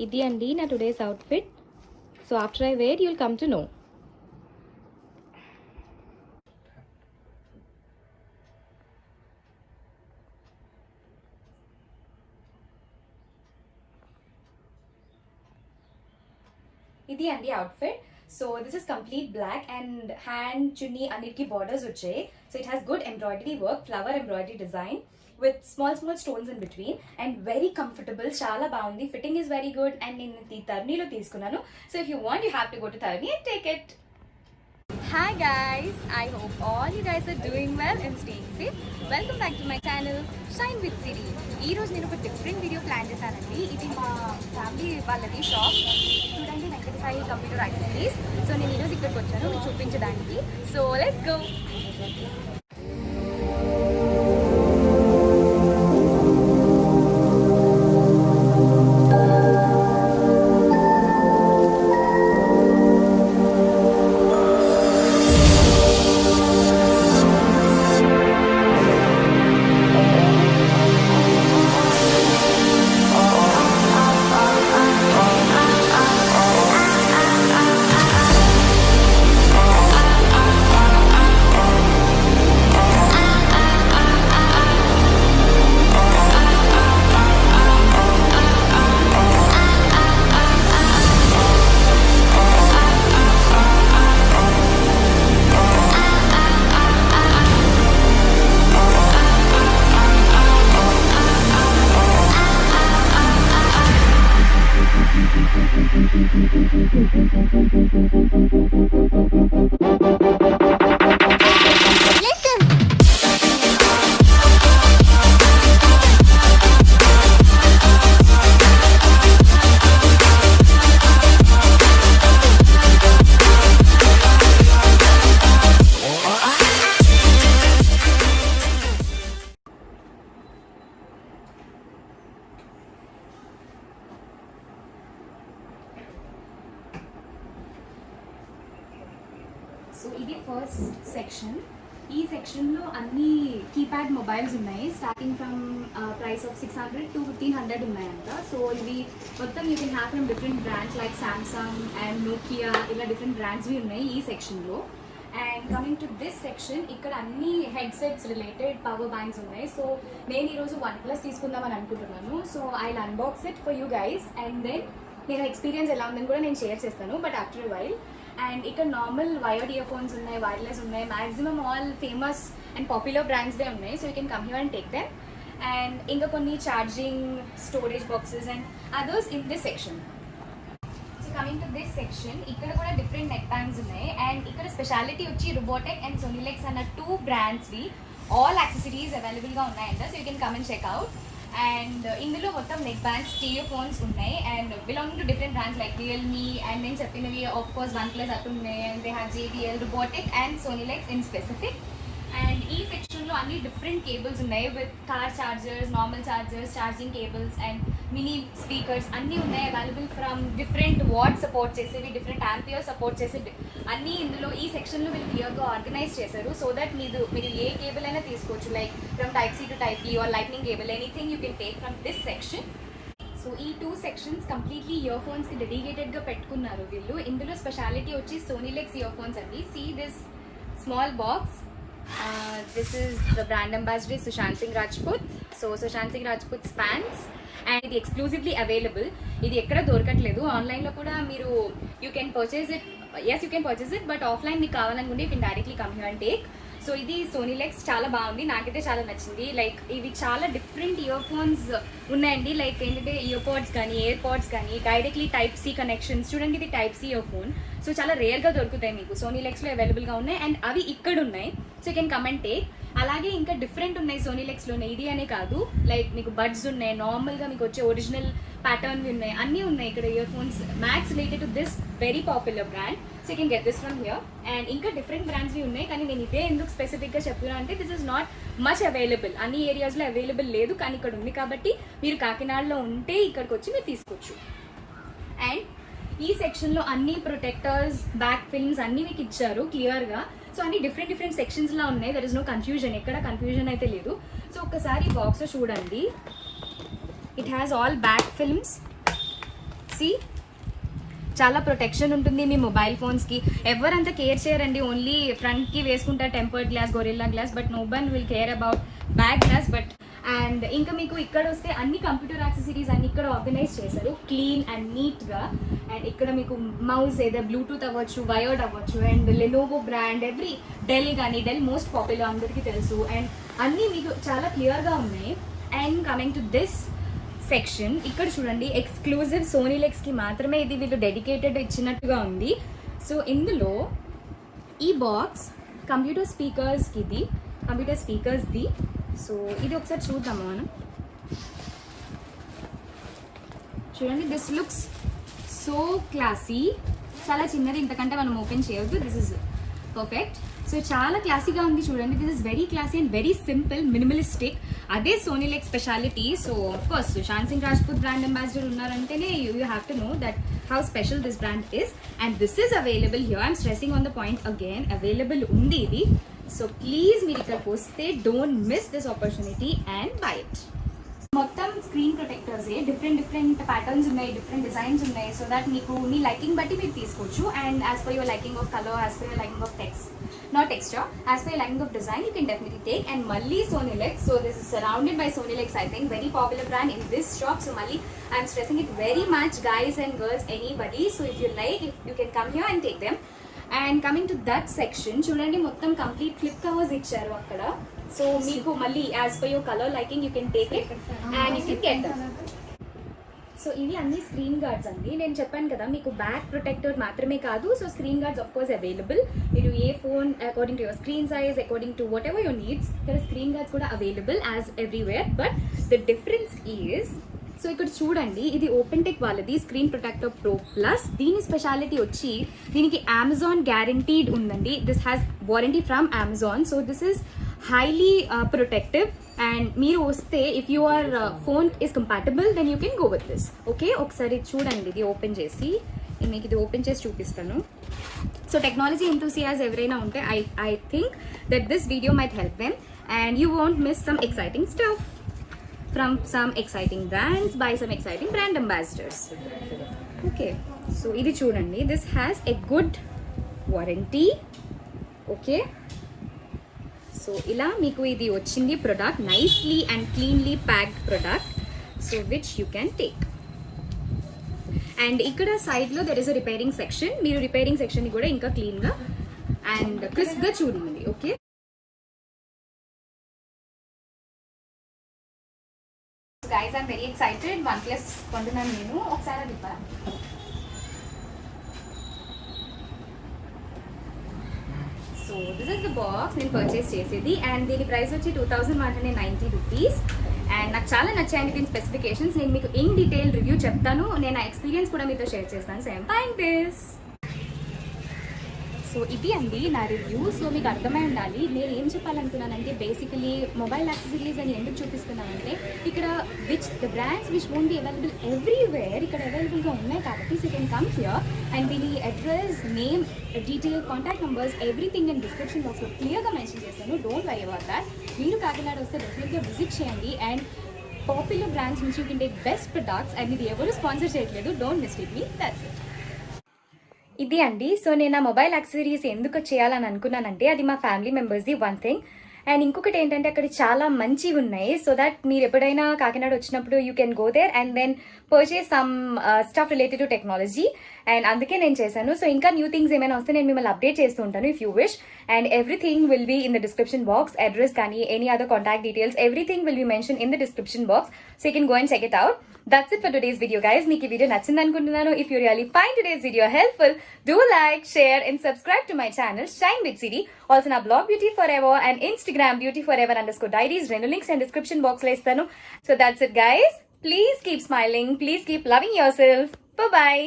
ఇది అండి నా today's outfit. So after I wear you'll come to know. ఇది అండి outfit. So this is complete black and hand చున్నీ అన్నిటికీ బార్డర్స్ వచ్చాయి. So it has good embroidery work, flower embroidery design with small stones in between and very comfortable. చాలా బాగుంది. Fitting is very good and నేను ఈ టర్నీలో తీసుకున్నాను. So if you want you have to go to టర్నీ and take it. Hi guys, I hope all you guys are doing well and staying safe. Welcome back to my channel Shine with Siri. ఈ రోజు నేను ఒక different video plan చేశానండి. ఇది మా family వాళ్ళది shop చూడండి, వెంకటసాయి కంప్యూటర్ యాక్సెసరీస్. సో నేను ఈరోజు ఇక్కడికి వచ్చాను మీకు చూపించడానికి. So let's go. సో ఇది ఫస్ట్ సెక్షన్. ఈ సెక్షన్లో అన్ని కీప్యాడ్ మొబైల్స్ ఉన్నాయి. Starting from price of 600 to 1500 ఉన్నాయంట. సో ఇవి మొత్తం you can have from different brands like Samsung and Nokia, ఇలా డిఫరెంట్ బ్రాండ్స్వి ఉన్నాయి ఈ సెక్షన్లో. And coming to this section, ఇక్కడ అన్ని హెడ్సెట్స్ రిలేటెడ్ పవర్ బ్యాంక్స్ ఉన్నాయి. సో నేను ఈరోజు OnePlus తీసుకుందామని అనుకుంటున్నాను. So I will unbox it for you guys and then నేను ఎక్స్పీరియన్స్ ఎలా ఉందని కూడా నేను షేర్ చేస్తాను, but after a while. And ఇక్కడ నార్మల్ వైర్డ్ ఇయర్ ఫోన్స్ ఉన్నాయి, వైర్లెస్ ఉన్నాయి, maximum all famous and popular బ్రాండ్స్వే ఉన్నాయి. So you can come here and take them. And ఇంకా కొన్ని charging storage boxes and others in this section. So coming to this section, ఇక్కడ కూడా different neck bands ఉన్నాయి. And ఇక్కడ speciality వచ్చి Robotek and సోనీలెక్స్ అన్న 2 బ్రాండ్స్వి ఆల్ యాక్సెసరీస్ అవైలబుల్గా ఉన్నాయంట. So you can come and check out. And ఇందులో మొత్తం నెక్ బ్యాండ్స్, స్టీరియో ఫోన్స్ ఉన్నాయి and belonging to different brands like Realme and నేను చెప్పినవి ఆఫ్ కోర్స్ OnePlus అటు ఉన్నాయి. And they have JBL, Robotek and సోనీలెక్స్ ఇన్ స్పెసిఫిక్. అండ్ ఈ సెక్షన్లో అన్ని డిఫరెంట్ కేబుల్స్ ఉన్నాయి with car chargers, normal chargers, charging cables and mini speakers అన్నీ ఉన్నాయి available from different watt support చేసేవి, డిఫరెంట్ ఆంపియర్ సపోర్ట్ చేసేవి అన్నీ ఇందులో ఈ సెక్షన్లో వీళ్ళు క్లియర్గా ఆర్గనైజ్ చేశారు. సో దట్ మీరు ఏ కేబుల్ అయినా తీసుకోవచ్చు, like from Type C to Type E or lightning cable, anything you can take from this section. So ఈ 2 సెక్షన్స్ కంప్లీట్లీ ఇయర్ ఫోన్స్కి డెడికేటెడ్గా పెట్టుకున్నారు వీళ్ళు. ఇందులో స్పెషాలిటీ వచ్చి సోనీలెక్స్ ఇయర్ ఫోన్స్ అండి. See this small box. This is the brand ambassador Sushant Singh Rajput. So Sushant Singh Rajput's fans and ఇది exclusively available. ఇది ఎక్కడ దొరకట్లేదు. ఆన్లైన్లో కూడా మీరు you can purchase it. Yes you can purchase it, but offline మీకు కావాలనుకుంటే you can directly come here and take. So ఇది సోనీలెక్స్ చాలా బాగుంది, నాకైతే చాలా నచ్చింది. లైక్ ఇవి చాలా డిఫరెంట్ ఇయర్ ఫోన్స్ ఉన్నాయండి. లైక్ ఏంటంటే ఇయర్ పాడ్స్ కానీ ఎయిర్ పాడ్స్ కానీ డైరెక్ట్లీ Type C కనెక్షన్స్. చూడండి ఇది Type C year phone. So చాలా రేర్గా దొరుకుతాయి మీకు, సోనీలెక్స్లో అవైలబుల్గా ఉన్నాయి అండ్ అవి ఇక్కడ ఉన్నాయి. So you can come and take. అలాగే ఇంకా డిఫరెంట్ ఉన్నాయి సోనీలెక్స్లోనే, ఇది అనే కాదు. లైక్ మీకు బడ్స్ ఉన్నాయి, నార్మల్గా మీకు వచ్చే ఒరిజినల్ ప్యాటర్న్వి ఉన్నాయి, అన్నీ ఉన్నాయి ఇక్కడ ear phones max related to this very popular brand. So you can get this from here. And ఇంకా డిఫరెంట్ బ్రాండ్స్వి ఉన్నాయి, కానీ నేను ఇదే ఎందుకు స్పెసిఫిక్గా చెప్తున్నా అంటే this is not much available, అన్ని ఏరియాస్లో అవైలబుల్ లేదు, కానీ ఇక్కడ ఉంది. కాబట్టి మీరు కాకినాడలో ఉంటే ఇక్కడికి వచ్చి మీరు తీసుకోవచ్చు. అండ్ ఈ సెక్షన్లో అన్ని ప్రొటెక్టర్స్, బ్యాక్ ఫిల్మ్స్ అన్నీ మీకు ఇచ్చారు క్లియర్గా. సో అన్ని డిఫరెంట్ సెక్షన్స్లా ఉన్నాయి. దర్ ఇస్ నో కన్ఫ్యూజన్, ఎక్కడ కన్ఫ్యూజన్ అయితే లేదు. సో ఒక్కసారి బాక్స్లో చూడండి, it has all back films, see చాలా ప్రొటెక్షన్ ఉంటుంది మీ మొబైల్ ఫోన్స్కి. ఎవరంతా కేర్ చేయరండి, ఓన్లీ ఫ్రంట్కి వేసుకుంటారు tempered glass, Gorilla glass, but no one will care about back glass. But and ఇంకా మీకు ఇక్కడ వస్తే అన్ని కంప్యూటర్ యాక్సెసరీస్ అన్ని ఇక్కడ ఆర్గనైజ్ చేశారు క్లీన్ అండ్ నీట్గా. అండ్ ఇక్కడ మీకు మౌస్ ఏదో బ్లూటూత్ అవ్వచ్చు, వైర్డ్ అవ్వచ్చు, and Lenovo brand, every Dell కానీ, డెల్ మోస్ట్ పాపులర్ అందరికీ తెలుసు. అండ్ అన్నీ మీకు చాలా క్లియర్గా ఉన్నాయి. And coming to this section, ఇక్కడ చూడండి ఎక్స్క్లూజివ్ సోనీలెక్స్కి మాత్రమే ఇది వీళ్ళు డెడికేటెడ్ ఇచ్చినట్టుగా ఉంది. సో ఇందులో ఈ బాక్స్ కంప్యూటర్ స్పీకర్స్ది. సో ఇది ఒకసారి చూద్దాము మనం. చూడండి, దిస్ లుక్స్ సో క్లాసీ. చాలా చిన్నది, ఇంతకంటే మనం ఓపెన్ చేయవద్దు. This is perfect. సో చాలా క్లాసీగా ఉంది చూడండి. This is very classy and very simple, minimalistic. అదే సోనీలెక్ speciality. So of course Sushant Singh Rajput brand ambassador ఉన్నారంటేనే you have to know that how special this brand is. And this is available here. I'm stressing on the point again, available ఉంది ఇది. So please మీరు ఇక్కడికి వస్తే don't miss this opportunity and buy it. మొత్తం screen ప్రొటెక్టర్సే, different patterns ఉన్నాయి, different designs ఉన్నాయి. So that మీకు మీ లైకింగ్ బట్టి మీరు తీసుకోవచ్చు. And as per your liking of colour, as per your liking of text, not extra, as per your liking of design you can definitely take. And Malli Sonilex, so this is surrounded by Sonilex, I think very popular brand in this shop. So Malli, I'm stressing it very much, guys and girls, anybody. So if you like, if you can come here and take them. And coming to that section, చూడండి మొత్తం complete flip covers ఇచ్చారు అక్కడ. So మీకు మళ్ళీ as per your colour liking you can take it and you can get them. So ఇవి అన్ని screen guards అండి. నేను చెప్పాను కదా మీకు బ్యాక్ ప్రొటెక్టర్ మాత్రమే కాదు. So screen guards of course available. మీరు ఏ phone according to your screen size, according to whatever your needs, ఇక్కడ స్క్రీన్ గార్డ్స్ కూడా available as everywhere. But the difference is, so ఇక్కడ చూడండి ఇది ఓపెన్ టెక్ వాళ్ళది స్క్రీన్ ప్రొటెక్టర్ ప్రో ప్లస్. దీని speciality వచ్చి దీనికి అమెజాన్ గ్యారంటీడ్ ఉందండి. This has warranty from Amazon. So this is highly protective. And మీరు వస్తే if your phone is compatible then you can go with this. Okay, ఒకసారి చూడండి ఇది ఓపెన్ చేసి, నేను మీకు ఇది ఓపెన్ చేసి చూపిస్తాను. సో టెక్నాలజీ ఎంతూసియాస్ ఎవరైనా ఉంటే I think that this video might help them and you won't miss some exciting stuff from some exciting brands by some exciting brand ambassadors. Okay, so ఇది చూడండి, this has a good warranty. Okay, so ఇలా మీకు ఇది వచ్చింది product, nicely and cleanly packed product, so which you can take. And ఇక్కడ సైడ్లో there is a repairing section. మీరు repairing సెక్షన్ని కూడా ఇంకా క్లీన్గా అండ్ క్రిస్ప్గా చూడండి. Okay, guys I'm very excited. OnePlus కొంటున్నాను నేను. ఒకసారి అది so this is the box నేను పర్చేస్ చేసేది. అండ్ దీని ప్రైస్ వచ్చి 2190 రూపీస్. అండ్ నాకు చాలా నచ్చాయండి దీని స్పెసిఫికేషన్స్. నేను మీకు ఇన్ డీటెయిల్ రివ్యూ చెప్తాను. నేను ఆ ఎక్స్పీరియన్స్ కూడా మీతో షేర్ చేస్తాను. Same buying this. సో ఇది అండి నా రివ్యూ. సో మీకు అర్థమై ఉండాలి నేను ఏం చెప్పాలనుకున్నానంటే, బేసికలీ మొబైల్ యాక్సెసరీస్ అని ఎందుకు చూపిస్తున్నానంటే, ఇక్కడ the brands which won't be available everywhere ఇక్కడ అవైలబుల్గా ఉన్నాయి కాబట్టి so you can come here. And దీని address, name, detail, contact numbers, everything నేను డిస్క్రిప్షన్ బాక్స్లో క్లియర్గా మెన్షన్ చేస్తాను. Don't worry about that. మీరు కాకినాడ వస్తే డెఫినెట్గా విజిట్ చేయండి. అండ్ పాపులర్ బ్రాండ్స్ నుంచి you can take best products. And ఇది ఎవరు స్పాన్సర్ చేయట్లేదు, don't mistake me. That's it. ఇది అండి. సో నేను ఆ మొబైల్ యాక్సెసరీస్ ఎందుకు చేయాలని అనుకున్నానంటే, అది మా ఫ్యామిలీ మెంబర్స్ది వన్ థింగ్. అండ్ ఇంకొకటి ఏంటంటే అక్కడ చాలా మంచివి ఉన్నాయి. సో దట్ మీరు ఎప్పుడైనా కాకినాడ వచ్చినప్పుడు you can go there and then purchase some stuff related to technology. And అందుకే నేను చేశాను. సో ఇంకా న్యూ థింగ్స్ ఏమైనా వస్తే నేను మిమ్మల్ని అప్డేట్ చేస్తూ ఉంటాను if you wish. And everything will be in the description box. Address కానీ any other contact details, everything will be mention in the description box. So you can go and check it out. That's it for today's video, guys. Meeku ee video nachindi anukuntunnanu. If you really find today's video helpful, do like, share and subscribe to my channel Shine with Siri. Also na blog Beauty Forever and Instagram Beauty Forever _diaries. Rendu links and description box lo istanu. So that's it, guys. Please keep smiling. Please keep loving yourself. Bye bye.